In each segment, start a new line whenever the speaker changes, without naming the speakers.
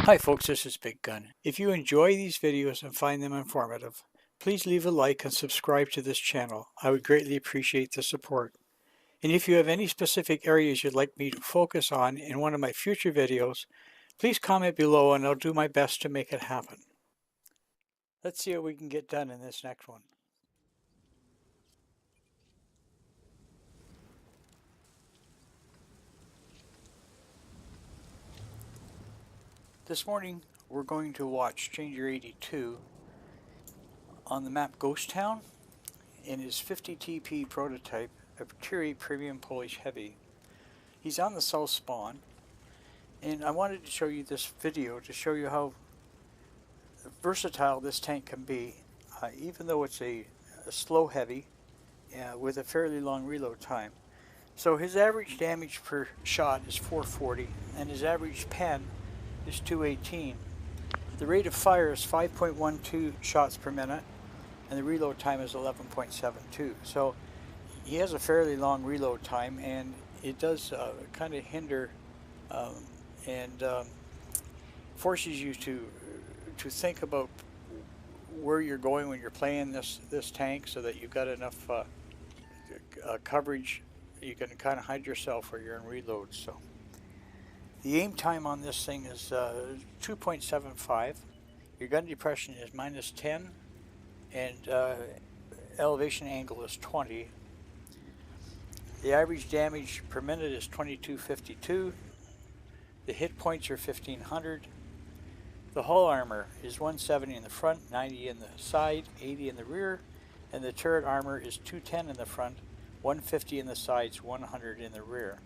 Hi folks, this is Big Gun. If you enjoy these videos and find them informative, please leave a like and subscribe to this channel. I would greatly appreciate the support. And if you have any specific areas you'd like me to focus on in one of my future videos, please comment below and I'll do my best to make it happen. Let's see what we can get done in this next one. This morning we're going to watch Changer 82 on the map Ghost Town in his 50 TP prototype, a Tiri Premium Polish Heavy. He's on the south spawn, and I wanted to show you this video to show you how versatile this tank can be, even though it's a slow heavy with a fairly long reload time. So his average damage per shot is 440 and his average pen is 218. The rate of fire is 5.12 shots per minute and the reload time is 11.72. So he has a fairly long reload time, and it does kind of hinder and forces you to think about where you're going when you're playing this tank, so that you've got enough coverage. You can kind of hide yourself where you're in reload. So the aim time on this thing is 2.75. Your gun depression is -10, and elevation angle is 20. The average damage per minute is 2252. The hit points are 1500. The hull armor is 170 in the front, 90 in the side, 80 in the rear, and the turret armor is 210 in the front, 150 in the sides, 100 in the rear.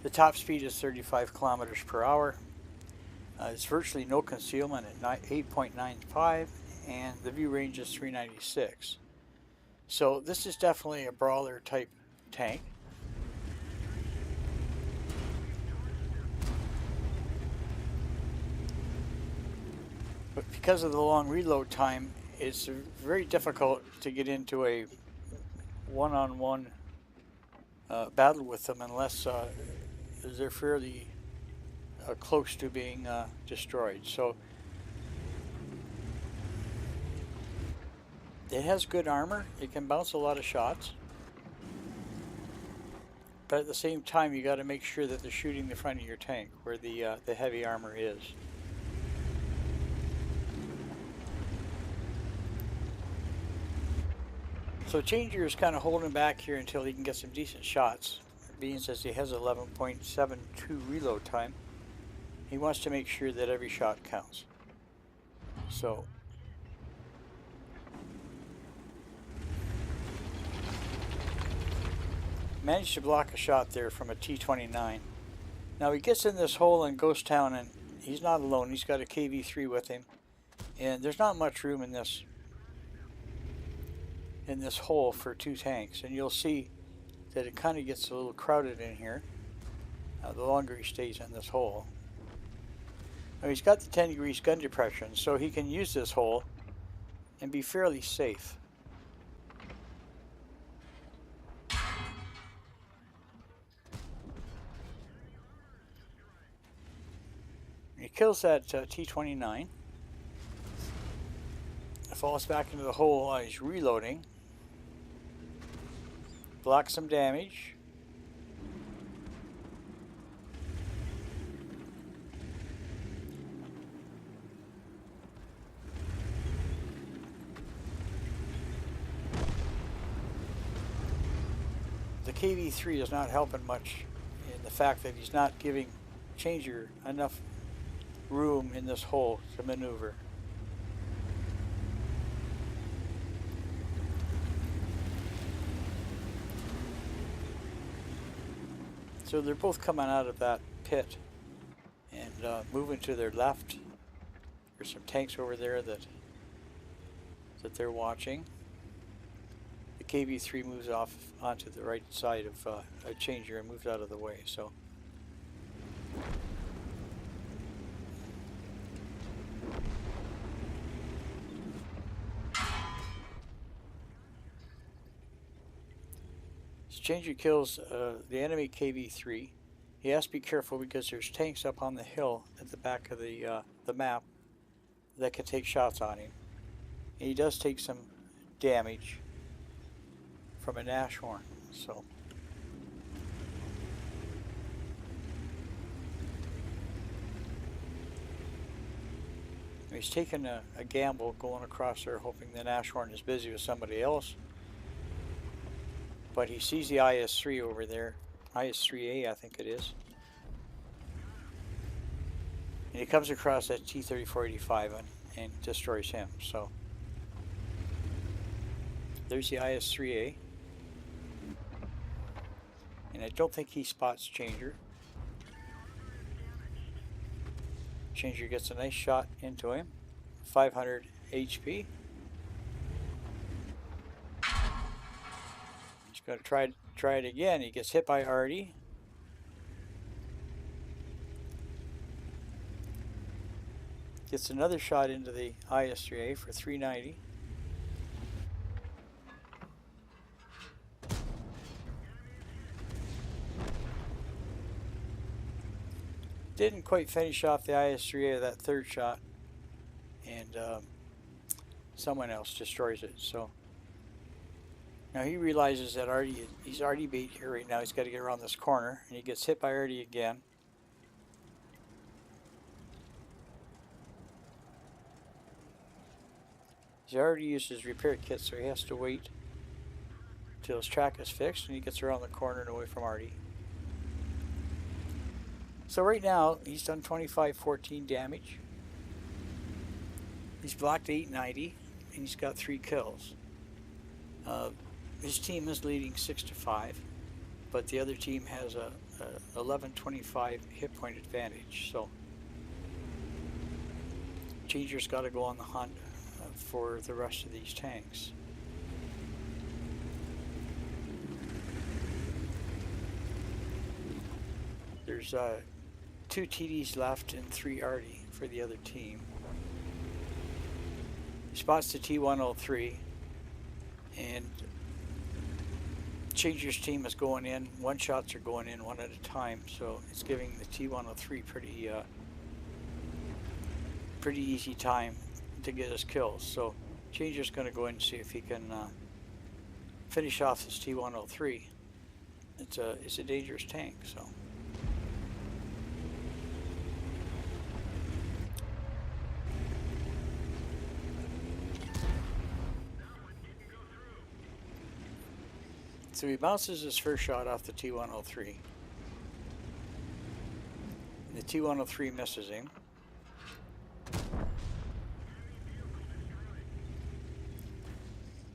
The top speed is 35 kilometers per hour. It's virtually no concealment at 8.95, and the view range is 396. So this is definitely a brawler type tank. But because of the long reload time, it's very difficult to get into a one-on-one battle with them unless they're fairly close to being destroyed. So it has good armor. It can bounce a lot of shots. But at the same time, you got to make sure that they're shooting the front of your tank where the heavy armor is. So Changer is kind of holding back here until he can get some decent shots. Being as he has 11.72 reload time, he wants to make sure that every shot counts. So managed to block a shot there from a T-29. Now he gets in this hole in Ghost Town, and he's not alone. He's got a KV-3 with him, and there's not much room in this hole for two tanks, and you'll see that it kind of gets a little crowded in here the longer he stays in this hole. Now he's got the 10 degrees gun depression, so he can use this hole and be fairly safe. He kills that T-29. Falls back into the hole while he's reloading. Blocks some damage. The KV-3 is not helping much in the fact that he's not giving Changer enough room in this hole to maneuver. So they're both coming out of that pit and moving to their left. There's some tanks over there that they're watching. The KV-3 moves off onto the right side of a Changer and moves out of the way. So Changer kills the enemy KV-3. he has to be careful because there's tanks up on the hill at the back of the map that can take shots on him. And he does take some damage from a Nashorn, so. He's taking a gamble going across there hoping the Nashorn is busy with somebody else. But he sees the IS-3 over there. IS-3A, I think it is. And he comes across that T-3485 and destroys him. So there's the IS-3A. And I don't think he spots Changer. Changer gets a nice shot into him. 500 HP. He's going to try it again. He gets hit by Artie. Gets another shot into the IS-3A for 390. Didn't quite finish off the IS-3A with that third shot, and someone else destroys it. So now he realizes that he's Artie bait here right now. He's got to get around this corner, and he gets hit by Artie again. He's already used his repair kit, so he has to wait till his track is fixed, and he gets around the corner and away from Artie. So right now, he's done 2514 damage. He's blocked 890, and he's got 3 kills. His team is leading 6-5, but the other team has a 1125 hit point advantage. So Changer's got to go on the hunt for the rest of these tanks. There's 2 TDs left and 3 Artie for the other team. He spots the T-103, and Changer's team is going in. One shots are going in one at a time, so it's giving the T-103 pretty easy time to get his kills. So Changer's going to go in and see if he can finish off this T-103. It's a dangerous tank, so. So he bounces his first shot off the T-103. The T-103 misses him.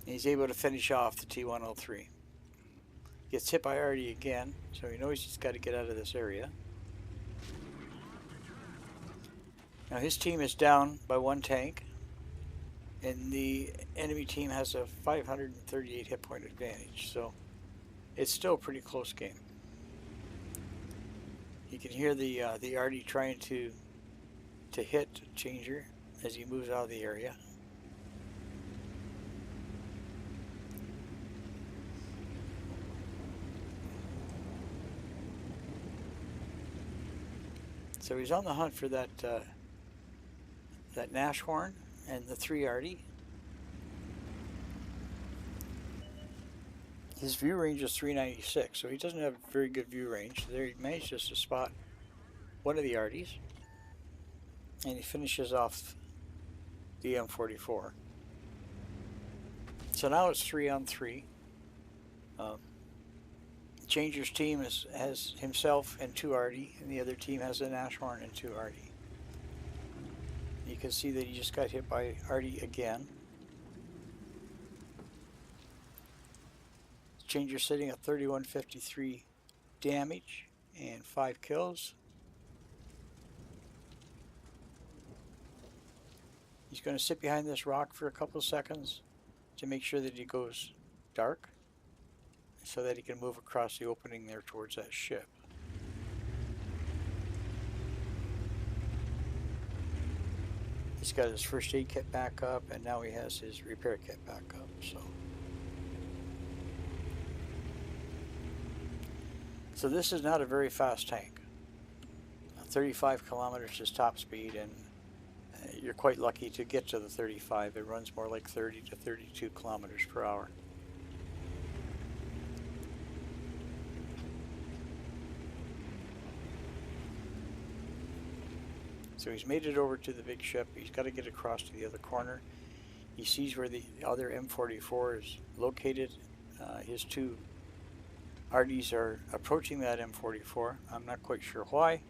And he's able to finish off the T-103. Gets hit by Artie again, so he knows he's got to get out of this area. Now his team is down by 1 tank, and the enemy team has a 538 hit point advantage, so it's still a pretty close game. You can hear the Artie trying to hit Changer as he moves out of the area. So he's on the hunt for that Nashorn and the 3 Artie. His view range is 396, so he doesn't have very good view range. There he manages to spot one of the Arties, and he finishes off the M44. So now it's 3-on-3. Changer's team has himself and 2 Artie, and the other team has a Nashorn and 2 Artie. You can see that he just got hit by Artie again. Changer's sitting at 3153 damage and 5 kills. He's going to sit behind this rock for a couple of seconds to make sure that he goes dark, so that he can move across the opening there towards that ship. He's got his first aid kit back up, and now he has his repair kit back up. So this is not a very fast tank. 35 kilometers is top speed, and you're quite lucky to get to the 35. It runs more like 30 to 32 kilometers per hour. So he's made it over to the big ship. He's got to get across to the other corner. He sees where the other M44 is located. His two Arties are approaching that M44. I'm not quite sure why.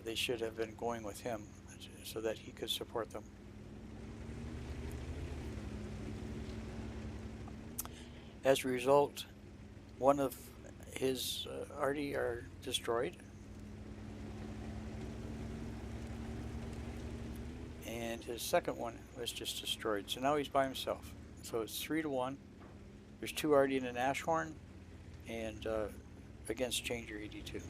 They should have been going with him so that he could support them. As a result, one of his Artie are destroyed. And his second one was just destroyed. So now he's by himself. So it's 3-1. There's 2 Artie and an Ashhorn, and against Changer 82.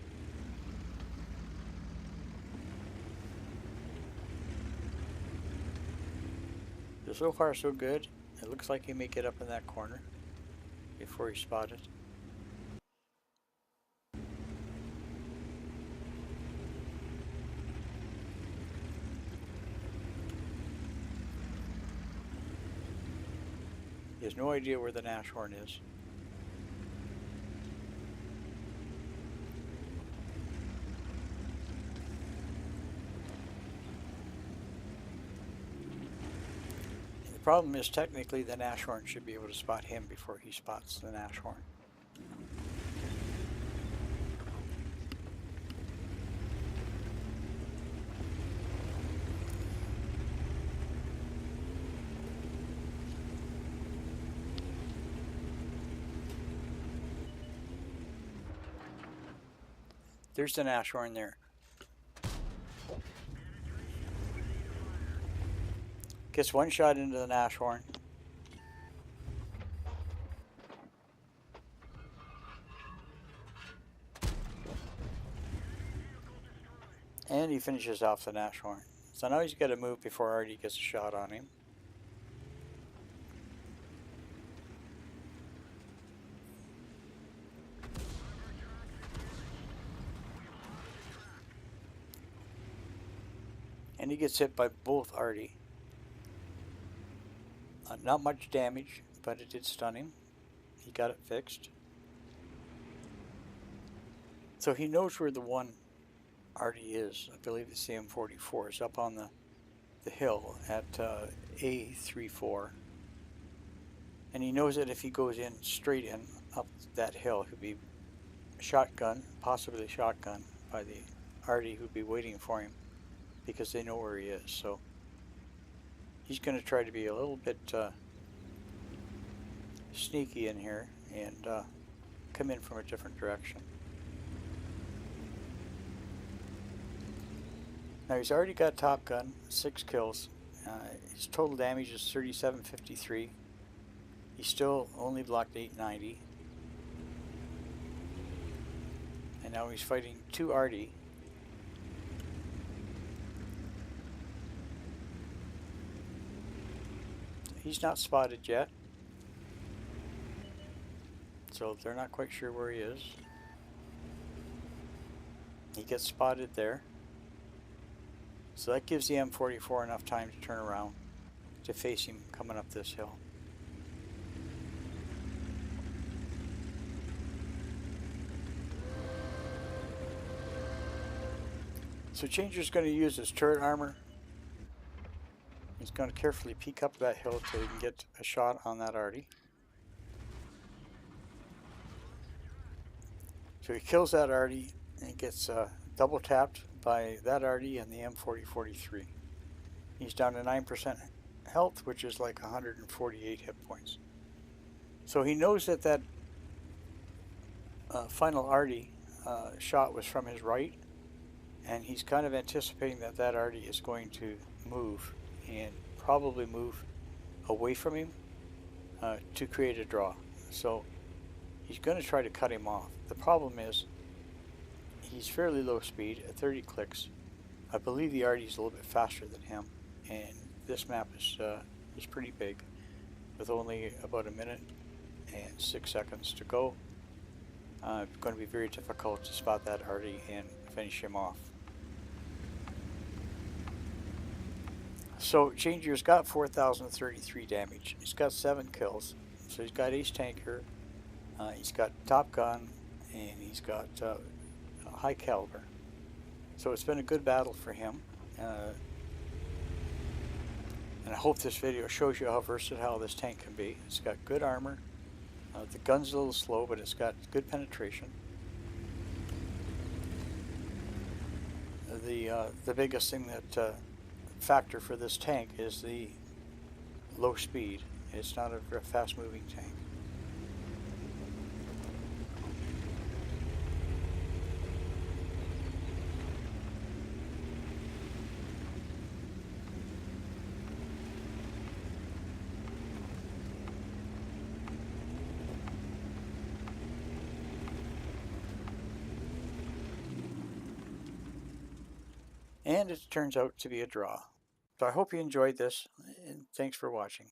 So far so good. It looks like he may get up in that corner before he's spotted. He has no idea where the Nashorn is. The problem is, technically the Nashorn should be able to spot him before he spots the Nashorn. There's the Nashorn there. Gets one shot into the Nashorn. And he finishes off the Nashorn. So now he's got to move before Artie gets a shot on him. And he gets hit by both Artie. Not much damage, but it did stun him. He got it fixed. So he knows where the one Artie is. I believe it's the M44. It's up on the hill at A34. And he knows that if he goes in straight in up that hill, he'll be shotgun, possibly shotgun, by the Artie who'd be waiting for him, because they know where he is. So he's going to try to be a little bit sneaky in here and come in from a different direction. Now he's already got Top Gun, 6 kills. His total damage is 3753. He's still only blocked 890. And now he's fighting 2 Artie. He's not spotted yet, so they're not quite sure where he is. He gets spotted there, so that gives the M44 enough time to turn around to face him coming up this hill. So Changer's going to use his turret armor. He's going to carefully peek up that hill till he can get a shot on that Artie. So he kills that Artie and gets double tapped by that Artie and the M4043. He's down to 9% health, which is like 148 hit points. So he knows that that final Artie shot was from his right, and he's kind of anticipating that that Artie is going to move and probably move away from him to create a draw. So he's going to try to cut him off. The problem is he's fairly low speed at 30 clicks. I believe the Artie is a little bit faster than him, and this map is pretty big with only about a minute and 6 seconds to go. It's going to be very difficult to spot that Artie and finish him off. So Changer's got 4,033 damage. He's got 7 kills. So he's got Ace Tanker, he's got Top Gun, and he's got High Caliber. So it's been a good battle for him. And I hope this video shows you how versatile this tank can be. It's got good armor. The gun's a little slow, but it's got good penetration. The biggest thing that factor for this tank is the low speed. It's not a fast moving tank. And it turns out to be a draw. So I hope you enjoyed this, and thanks for watching.